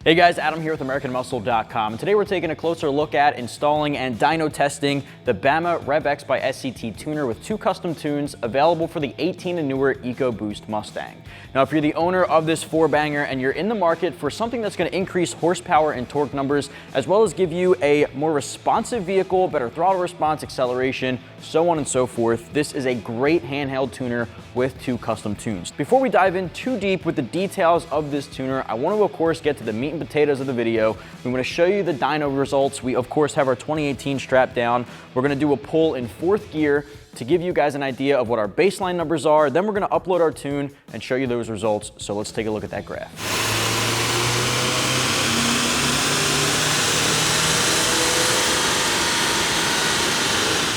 Hey guys, Adam here with AmericanMuscle.com, and today we're taking a closer look at installing and dyno testing the Bama Rev X by SCT tuner with 2 custom tunes available for the 18 and newer EcoBoost Mustang. Now, if you're the owner of this 4-banger and you're in the market for something that's going to increase horsepower and torque numbers, as well as give you a more responsive vehicle, better throttle response, acceleration, so on and so forth, this is a great handheld tuner with 2 custom tunes. Before we dive in too deep with the details of this tuner, I want to of course get to the meat and potatoes of the video. We want to show you the dyno results. We of course have our 2018 strapped down. We're going to do a pull in 4th gear to give you guys an idea of what our baseline numbers are. Then we're going to upload our tune and show you those results. So let's take a look at that graph.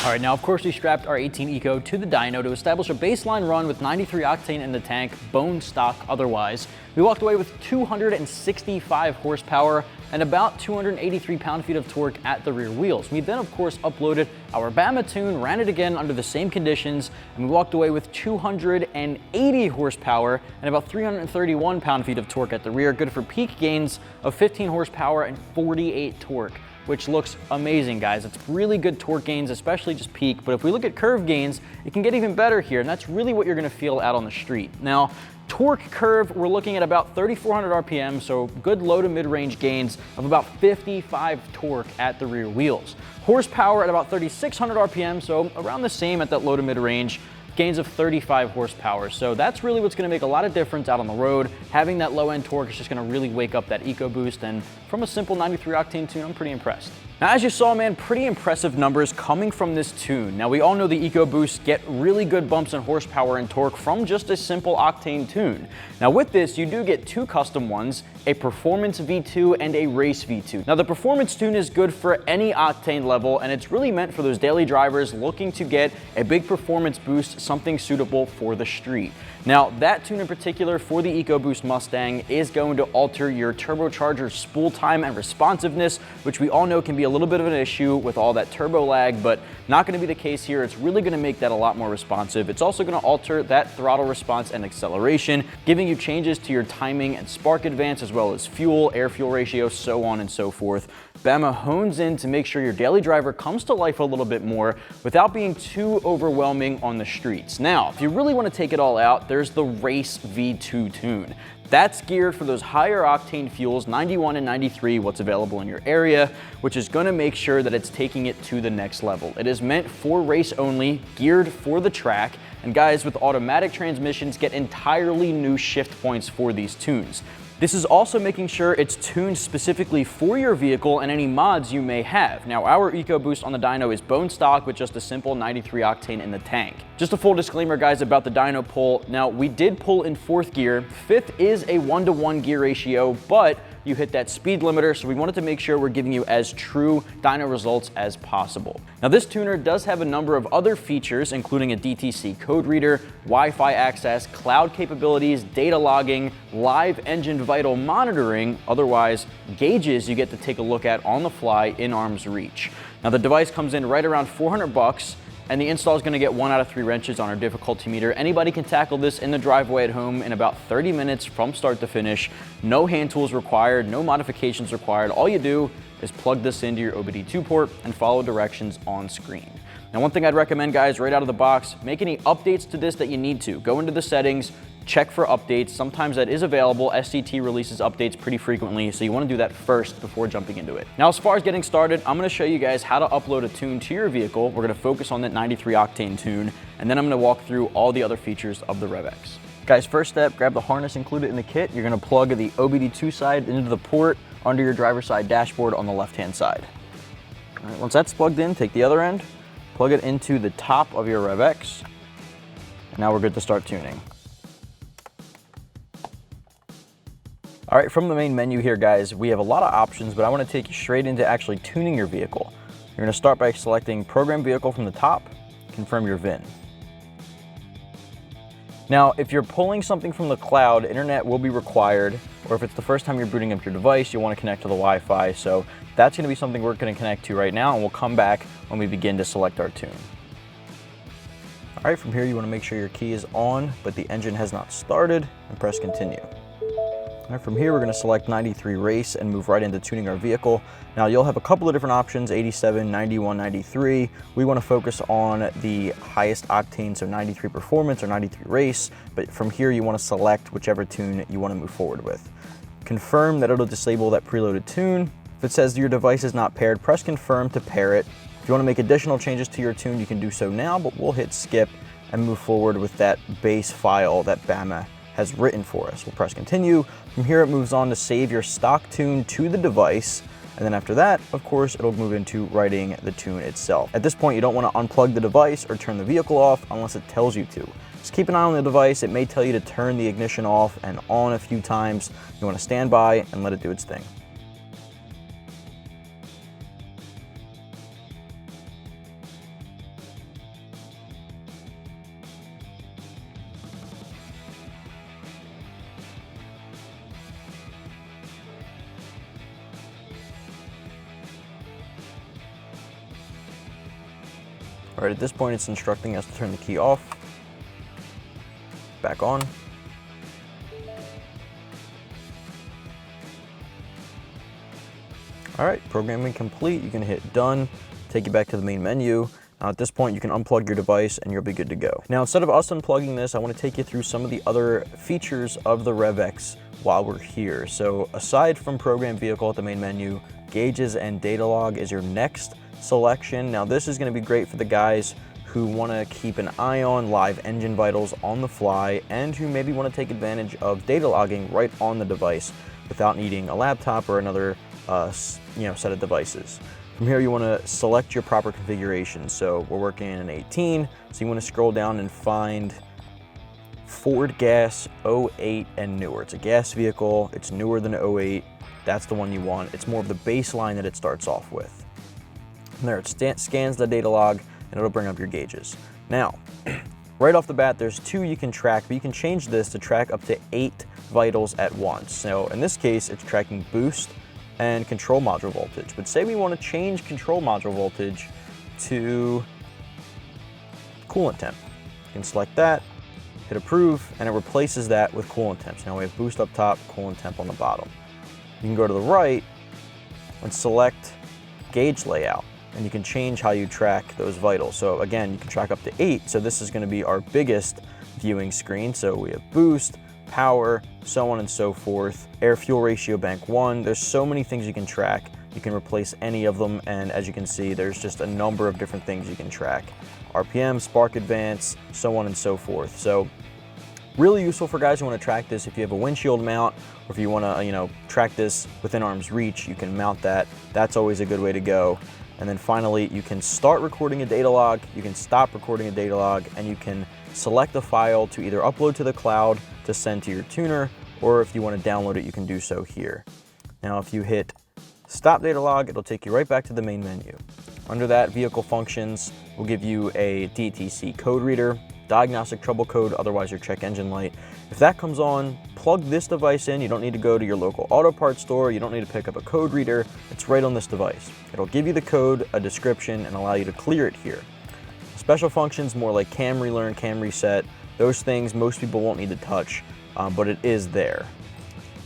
All right, now of course we strapped our 18 Eco to the dyno to establish a baseline run with 93 octane in the tank, bone stock otherwise. We walked away with 265 horsepower and about 283 pound-feet of torque at the rear wheels. We then of course uploaded our Bama tune, ran it again under the same conditions, and we walked away with 280 horsepower and about 331 pound-feet of torque at the rear, good for peak gains of 15 horsepower and 48 torque, which looks amazing, guys. It's really good torque gains, especially just peak, but if we look at curve gains, it can get even better here, and that's really what you're gonna feel out on the street. Now, torque curve, we're looking at about 3,400 RPM, so good low to mid-range gains of about 55 torque at the rear wheels. Horsepower at about 3,600 RPM, so around the same at that low to mid-range. Gains of 35 horsepower. So that's really what's gonna make a lot of difference out on the road. Having that low end torque is just gonna really wake up that EcoBoost, and from a simple 93 octane tune, I'm pretty impressed. Now, as you saw, man, pretty impressive numbers coming from this tune. Now, we all know the EcoBoost get really good bumps in horsepower and torque from just a simple octane tune. Now, with this, you do get 2 custom ones, a Performance V2 and a Race V2. Now, the Performance tune is good for any octane level, and it's really meant for those daily drivers looking to get a big performance boost, something suitable for the street. Now, that tune in particular for the EcoBoost Mustang is going to alter your turbocharger spool time and responsiveness, which we all know can be a little bit of an issue with all that turbo lag, but not going to be the case here. It's really going to make that a lot more responsive. It's also going to alter that throttle response and acceleration, giving you changes to your timing and spark advance, as well as fuel, air-fuel ratio, so on and so forth. Bama hones in to make sure your daily driver comes to life a little bit more without being too overwhelming on the streets. Now, if you really want to take it all out, there's the Race V2 tune. That's geared for those higher octane fuels, 91 and 93, what's available in your area, which is going to make sure that it's taking it to the next level. It is meant for race only, geared for the track, and guys with automatic transmissions get entirely new shift points for these tunes. This is also making sure it's tuned specifically for your vehicle and any mods you may have. Now, our EcoBoost on the dyno is bone stock with just a simple 93 octane in the tank. Just a full disclaimer, guys, about the dyno pull. Now, we did pull in 4th gear. 5th is a 1-to-1 gear ratio, but you hit that speed limiter, so we wanted to make sure we're giving you as true dyno results as possible. Now, this tuner does have a number of other features, including a DTC code reader, Wi-Fi access, cloud capabilities, data logging, live engine vital monitoring, otherwise gauges you get to take a look at on the fly in arm's reach. Now, the device comes in right around $400, and the install is going to get 1 out of 3 wrenches on our difficulty meter. Anybody can tackle this in the driveway at home in about 30 minutes from start to finish. No hand tools required, no modifications required. All you do is plug this into your OBD2 port and follow directions on screen. Now, one thing I'd recommend, guys, right out of the box, make any updates to this that you need to. Go into the settings, check for updates. Sometimes that is available. SCT releases updates pretty frequently, so you want to do that first before jumping into it. Now, as far as getting started, I'm going to show you guys how to upload a tune to your vehicle. We're going to focus on that 93 octane tune, and then I'm going to walk through all the other features of the Rev X. Guys, first step, grab the harness included in the kit. You're going to plug the OBD2 side into the port under your driver's side dashboard on the left-hand side. All right, once that's plugged in, take the other end, plug it into the top of your Rev X, and now we're good to start tuning. All right, from the main menu here, guys, we have a lot of options, but I want to take you straight into actually tuning your vehicle. You're going to start by selecting Program Vehicle from the top, confirm your VIN. Now, if you're pulling something from the cloud, internet will be required, or if it's the first time you're booting up your device, you want to connect to the Wi-Fi. So that's going to be something we're going to connect to right now, and we'll come back when we begin to select our tune. All right, from here you want to make sure your key is on, but the engine has not started, and press continue. All right, from here, we're going to select 93 race and move right into tuning our vehicle. Now, you'll have a couple of different options, 87, 91, 93. We want to focus on the highest octane, so 93 performance or 93 race. But from here, you want to select whichever tune you want to move forward with. Confirm that it'll disable that preloaded tune. If it says your device is not paired, press confirm to pair it. If you want to make additional changes to your tune, you can do so now, but we'll hit skip and move forward with that base file that Bama has written for us. We'll press continue. From here, it moves on to save your stock tune to the device. And then after that, of course, it'll move into writing the tune itself. At this point, you don't want to unplug the device or turn the vehicle off unless it tells you to. Just keep an eye on the device. It may tell you to turn the ignition off and on a few times. You want to stand by and let it do its thing. All right, at this point, it's instructing us to turn the key off, back on. All right, programming complete. You can hit done, take you back to the main menu. Now at this point, you can unplug your device and you'll be good to go. Now, instead of us unplugging this, I want to take you through some of the other features of the Rev X while we're here. So aside from program vehicle at the main menu, gauges and data log is your next selection. Now this is going to be great for the guys who want to keep an eye on live engine vitals on the fly and who maybe want to take advantage of data logging right on the device without needing a laptop or another set of devices. From here, you want to select your proper configuration. So we're working in an 18, so you want to scroll down and find Ford Gas 08 and newer. It's a gas vehicle, it's newer than 08. That's the one you want. It's more of the baseline that it starts off with. And there, it scans the data log and it'll bring up your gauges. Now, right off the bat, there's 2 you can track, but you can change this to track up to 8 vitals at once. So in this case, it's tracking boost and control module voltage. But say we want to change control module voltage to coolant temp. You can select that, hit approve, and it replaces that with coolant temps. Now we have boost up top, coolant temp on the bottom. You can go to the right and select gauge layout, and you can change how you track those vitals. So again, you can track up to 8. So this is going to be our biggest viewing screen. So we have boost, power, so on and so forth. Air fuel ratio bank 1. There's so many things you can track. You can replace any of them, and as you can see, there's just a number of different things you can track. RPM, spark advance, so on and so forth. So really useful for guys who want to track this. If you have a windshield mount, or if you want to, track this within arm's reach, you can mount that. That's always a good way to go. And then finally, you can start recording a data log, you can stop recording a data log, and you can select a file to either upload to the cloud to send to your tuner, or if you want to download it, you can do so here. Now, if you hit stop data log, it'll take you right back to the main menu. Under that, vehicle functions will give you a DTC code reader, diagnostic trouble code, otherwise your check engine light. If that comes on, plug this device in. You don't need to go to your local auto parts store. You don't need to pick up a code reader. It's right on this device. It'll give you the code, a description, and allow you to clear it here. Special functions, more like cam relearn, cam reset, those things most people won't need to touch, but it is there.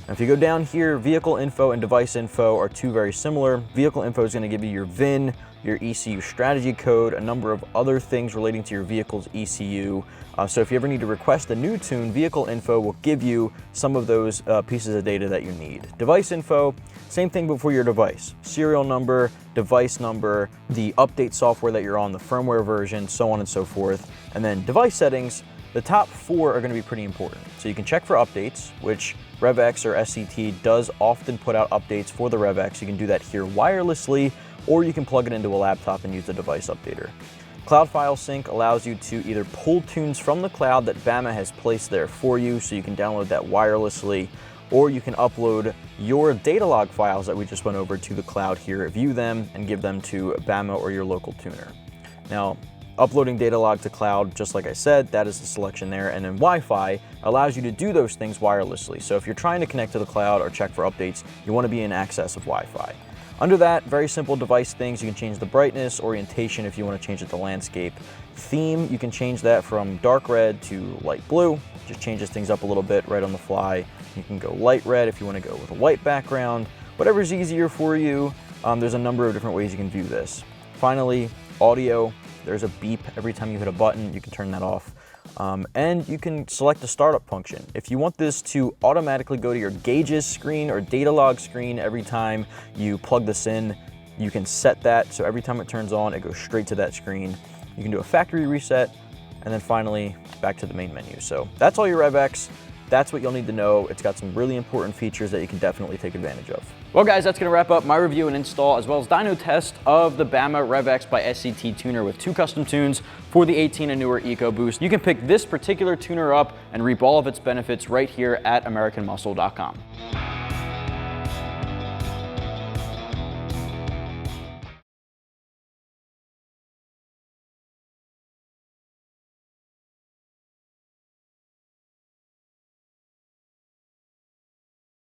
Now, if you go down here, vehicle info and device info are 2 very similar. Vehicle info is going to give you your VIN, your ECU strategy code, a number of other things relating to your vehicle's ECU. So if you ever need to request a new tune, vehicle info will give you some of those pieces of data that you need. Device info, same thing but for your device. Serial number, device number, the update software that you're on, the firmware version, so on and so forth. And then device settings, the top 4 are going to be pretty important. So you can check for updates, which Rev X or SCT does often put out updates for the Rev X. You can do that here wirelessly, or you can plug it into a laptop and use the device updater. Cloud file sync allows you to either pull tunes from the cloud that Bama has placed there for you, so you can download that wirelessly, or you can upload your data log files that we just went over to the cloud here, view them, and give them to Bama or your local tuner. Now, uploading data log to cloud, just like I said, that is the selection there, and then Wi-Fi allows you to do those things wirelessly. So if you're trying to connect to the cloud or check for updates, you want to be in access of Wi-Fi. Under that, very simple device things. You can change the brightness, orientation if you want to change it to landscape. Theme, you can change that from dark red to light blue. Just changes things up a little bit right on the fly. You can go light red if you want to go with a white background. Whatever's easier for you. There's a number of different ways you can view this. Finally, audio. There's a beep every time you hit a button. You can turn that off. And you can select the startup function. If you want this to automatically go to your gauges screen or data log screen every time you plug this in, you can set that so every time it turns on, it goes straight to that screen. You can do a factory reset, and then finally back to the main menu. So that's all your Rev X. That's what you'll need to know. It's got some really important features that you can definitely take advantage of. Well guys, that's gonna wrap up my review and install as well as dyno test of the Bama Rev X by SCT tuner with 2 custom tunes for the 18 and newer EcoBoost. You can pick this particular tuner up and reap all of its benefits right here at AmericanMuscle.com.